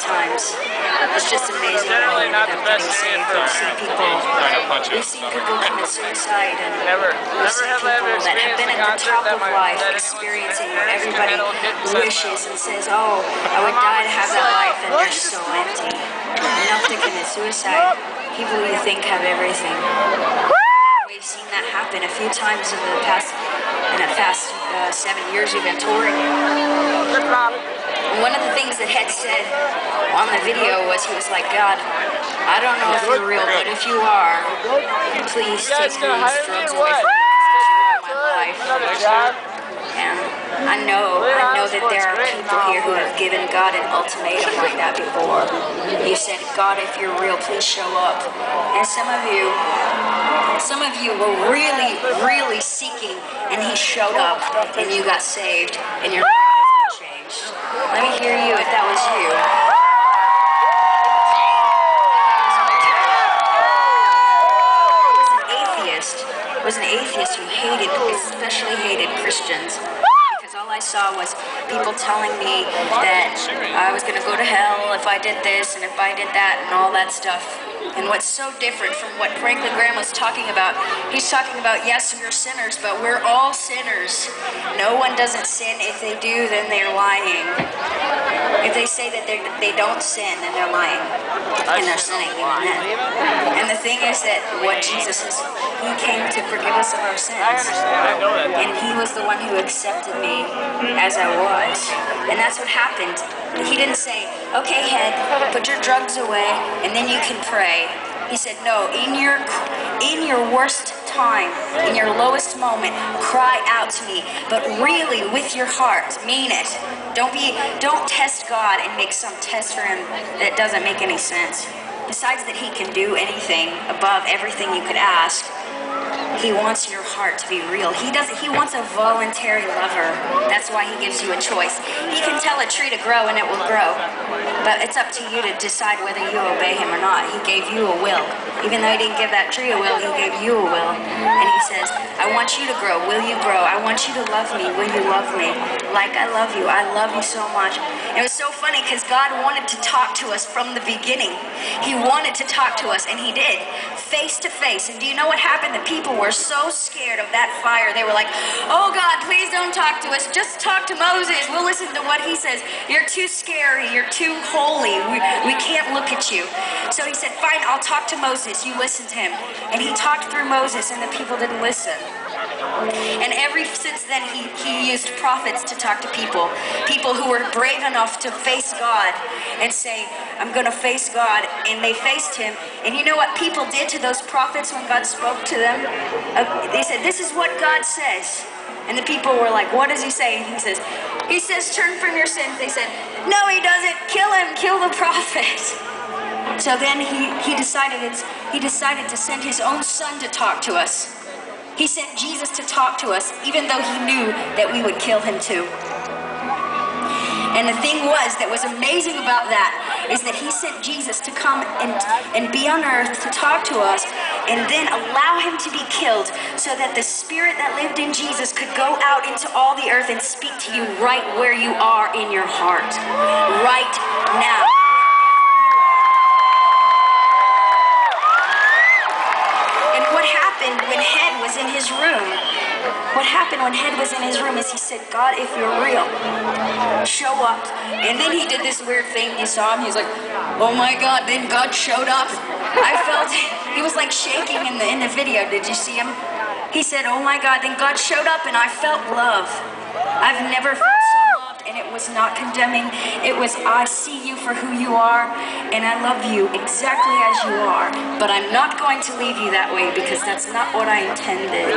times. It's just amazing that he ended up getting saved. We've seen people commit suicide, and we've seen people that have been at the top of life, experiencing what everybody wishes and says, oh, I would die to have that life, and they're so empty. Enough to commit suicide. People you think have everything. We've seen that happen a few times in the past 7 years we've been touring. One of the things that Head said on the video was, he was like, God, I don't know if you're real, but if you are, please take these drugs away from me, because you ruined my life. And I know that there are people here who have given God an ultimatum like that before. You said, God, if you're real, please show up. And some of you were really, really seeking, and he showed up, and you got saved, and your life has been changed. Let me hear you if that was you. Was an atheist who especially hated Christians. Because all I saw was people telling me that I was going to go to hell if I did this and if I did that and all that stuff. And what's so different from what Franklin Graham was talking about, he's talking about, yes, we're sinners, but we're all sinners. No one doesn't sin. If they do, then they're lying. If they say that they don't sin, then they're lying. And they're sinning even then. And the thing is that what Jesus is, he came to forgive us of our sins. And he was the one who accepted me as I was. And that's what happened. He didn't say, okay, Head, put your drugs away, and then you can pray. He said, no, in your worst time, in your lowest moment, cry out to me, but really with your heart, mean it. Don't test God and make some test for him that doesn't make any sense. Besides that he can do anything above everything you could ask, he wants your heart to be real. He wants a voluntary lover. That's why he gives you a choice. He can tell a tree to grow and it will grow. But it's up to you to decide whether you obey him or not. He gave you a will. Even though he didn't give that tree a will, he gave you a will. And he says, I want you to grow. Will you grow? I want you to love me. Will you love me? Like I love you. I love you so much. It was so funny because God wanted to talk to us from the beginning. He wanted to talk to us, and he did. Face to face. And do you know what happened? The people were so scared of that fire. They were like, oh God, please don't talk to us. Just talk to Moses. We'll listen to what he says. You're too scary. You're too holy. We can't look at you. So he said, fine, I'll talk to Moses. You listen to him. And he talked through Moses, and the people didn't listen. And since then, he used prophets to talk to people. People who were brave enough to face God and say, I'm going to face God. And they faced him. And you know what people did to those prophets when God spoke to them? They said, this is what God says. And the people were like, what does he say? And he says, turn from your sins. They said, no, he doesn't. Kill him. Kill the prophet. So then he decided to send his own son to talk to us. He sent Jesus to talk to us, even though he knew that we would kill him too. And the thing that was amazing about that is that he sent Jesus to come and be on earth to talk to us, and then allow him to be killed so that the spirit that lived in Jesus could go out into all the earth and speak to you right where you are in your heart, right now. And what happened when Head was in his room? What happened when Head was in his room is he said, God, if you're real, show up. And then he did this weird thing. You saw him. He was like, oh my God. Then God showed up. I felt, he was like shaking in the video. Did you see him? He said, oh my God. Then God showed up and I felt love. I've never felt so loved, and it was not condemning. It was, I see you for who you are, and I love you exactly as you are. But I'm not going to leave you that way because that's not what I intended.